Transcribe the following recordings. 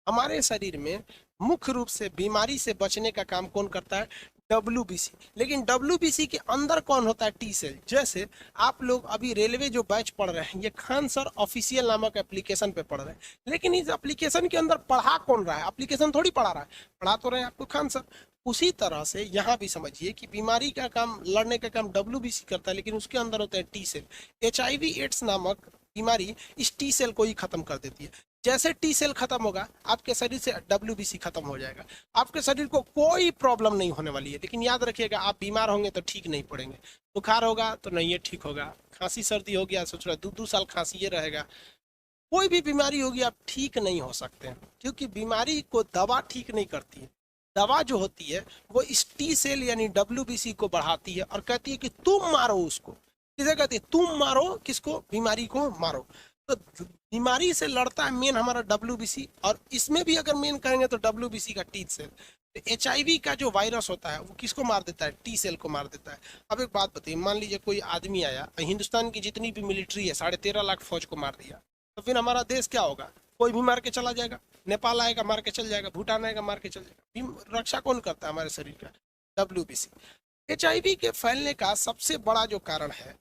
हमारे शरीर में मुख्य रूप से बीमारी से बचने का काम कौन करता है? WBC। लेकिन WBC के अंदर कौन होता है? T cell. जैसे आप लोग अभी रेलवे जो बैच पढ़ रहे हैं, ये खान सर ऑफिशियल नामक एप्लीकेशन पे पढ़ रहे हैं, लेकिन इस एप्लीकेशन के अंदर पढ़ा कौन रहा है? एप्लीकेशन थोड़ी पढ़ा रहा है, पढ़ा तो रहे हैं आपको खान सर। उसी तरह से यहाँ भी समझिए कि बीमारी का काम, लड़ने का काम WBC करता है, लेकिन उसके अंदर होता है टी सेल। HIV एड्स नामक बीमारी इस टी सेल को ही खत्म कर देती है। जैसे टी सेल खत्म होगा, आपके शरीर से WBC खत्म हो जाएगा, आपके शरीर को कोई प्रॉब्लम नहीं होने वाली है। लेकिन याद रखिएगा, आप बीमार होंगे तो ठीक नहीं पड़ेंगे। बुखार होगा तो नहीं ये ठीक होगा, खांसी सर्दी हो गया, सोच रहा 2-2 साल खांसी ये रहेगा। कोई भी बीमारी होगी, आप ठीक नहीं हो सकते हैं, क्योंकि बीमारी को दवा ठीक नहीं करती है। दवा जो होती है वो इस टी सेल यानी WBC को बढ़ाती है और कहती है कि तुम मारो उसको। किसे कहती है? तुम मारो किसको? बीमारी को मारो। तो बीमारी से लड़ता है मेन हमारा WBC, और इसमें भी अगर मेन कहेंगे तो WBC का टी सेल। तो HIV का जो वायरस होता है वो किसको मार देता है? टी सेल को मार देता है। अब एक बात बताइए, मान लीजिए कोई आदमी आया, हिंदुस्तान की जितनी भी मिलिट्री है 13.5 लाख फौज को मार दिया, तो फिर हमारा देश क्या होगा? कोई भी मार के चला जाएगा। नेपाल आएगा मार के चल जाएगा, भूटान आएगा मार के चल जाएगा। रक्षा कौन करता है हमारे शरीर का? WBC। HIV के फैलने का सबसे बड़ा जो कारण है,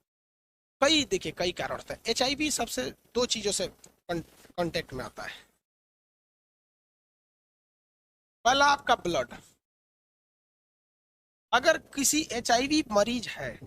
देखिए कई कारण होता है। HIV सबसे 2 चीजों से कांटेक्ट में आता है। पहला आपका ब्लड। अगर किसी HIV मरीज है,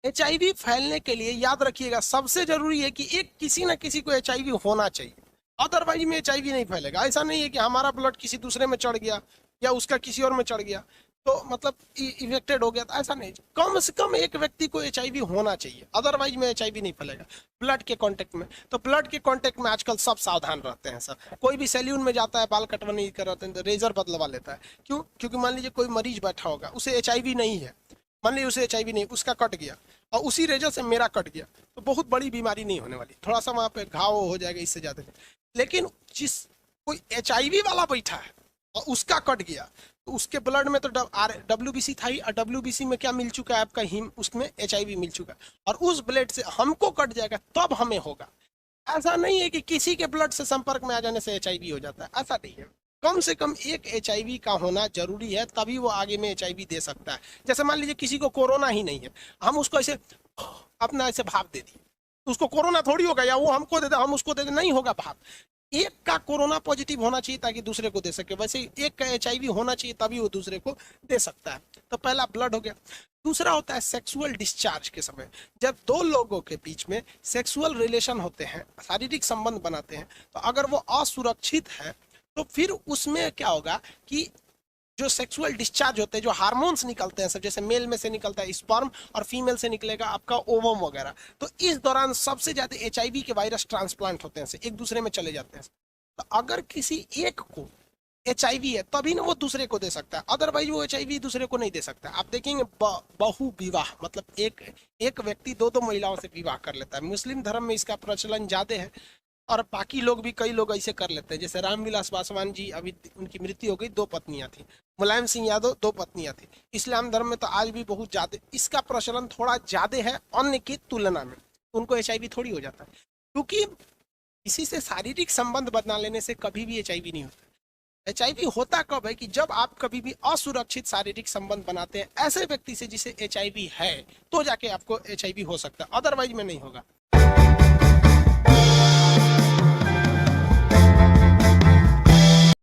HIV फैलने के लिए याद रखिएगा सबसे जरूरी है कि एक किसी ना किसी को HIV होना चाहिए, अदरवाइज में HIV नहीं फैलेगा। ऐसा नहीं है कि हमारा ब्लड किसी दूसरे में चढ़ गया या उसका किसी और में चढ़ गया तो मतलब इन्फेक्टेड हो गया, तो ऐसा नहीं। कम से कम एक व्यक्ति को HIV होना चाहिए, अदरवाइज में HIV नहीं फैलेगा। ब्लड के कांटेक्ट में, तो ब्लड के कांटेक्ट में आजकल सब सावधान रहते हैं सर। कोई भी सैलून में जाता है, बाल कटवाने कराते हैं तो रेजर बदलवा लेता है। क्यों? क्योंकि मान लीजिए कोई मरीज बैठा होगा, उसे HIV नहीं है, मान लीजिए उसे HIV नहीं, उसका कट गया और उसी रेजर से मेरा कट गया, तो बहुत बड़ी बीमारी नहीं होने वाली, थोड़ा सा वहां पे घाव हो जाएगा, इससे ज्यादा। लेकिन जिस कोई HIV वाला बैठा है और उसका कट गया, तो उसके ब्लड में तो WBC था ही, और WBC में क्या मिल चुका है आपका? हीम, उसमें HIV मिल चुका है, और उस ब्लड से हमको कट जाएगा तब हमें होगा। ऐसा नहीं है कि किसी के ब्लड से संपर्क में आ जाने से HIV हो जाता है, ऐसा नहीं है। कम से कम एक HIV का होना जरूरी है, तभी वो आगे में HIV दे सकता है। जैसे मान लीजिए किसी को कोरोना ही नहीं है, हम उसको ऐसे अपना ऐसे भाप दे दिए, तो उसको कोरोना थोड़ी होगा, या वो हमको दे दे हम उसको दे दे, नहीं होगा भाप। एक का कोरोना पॉजिटिव होना चाहिए ताकि दूसरे को दे सके, वैसे एक का HIV होना चाहिए तभी वो दूसरे को दे सकता है। तो पहला ब्लड हो गया। दूसरा होता है सेक्सुअल डिस्चार्ज के समय, जब 2 लोगों के बीच में सेक्सुअल रिलेशन होते हैं, शारीरिक संबंध बनाते हैं, तो अगर वो असुरक्षित है तो फिर उसमें क्या होगा कि जो सेक्सुअल डिस्चार्ज होते हैं, जो हार्मोन्स निकलते हैं सब, जैसे मेल में से निकलता है स्पर्म और फीमेल से निकलेगा आपका ओवम वगैरह, तो इस दौरान सबसे ज्यादा HIV के वायरस ट्रांसप्लांट होते हैं, एक दूसरे में चले जाते हैं। तो अगर किसी एक को HIV है तभी ना वो दूसरे को दे सकता है, अदरवाइज वो HIV दूसरे को नहीं दे सकता। आप देखेंगे बहु विवाह, मतलब एक व्यक्ति 2-2 महिलाओं से विवाह कर लेता है। मुस्लिम धर्म में इसका प्रचलन ज्यादा है, और बाकी लोग भी, कई लोग ऐसे कर लेते हैं। जैसे रामविलास पासवान जी, अभी उनकी मृत्यु हो गई, 2 पत्नियां थी। मुलायम सिंह यादव 2 पत्नियां थी। इस्लाम धर्म में तो आज भी बहुत ज्यादा इसका प्रचलन थोड़ा ज्यादा है अन्य की तुलना में। उनको HIV थोड़ी हो जाता है, क्योंकि किसी से शारीरिक संबंध बना लेने से कभी भी HIV नहीं होता। HIV होता कब है कि जब आप कभी भी असुरक्षित शारीरिक संबंध बनाते हैं ऐसे व्यक्ति से जिसे HIV है, तो जाके आपको HIV हो सकता है, अदरवाइज में नहीं होगा।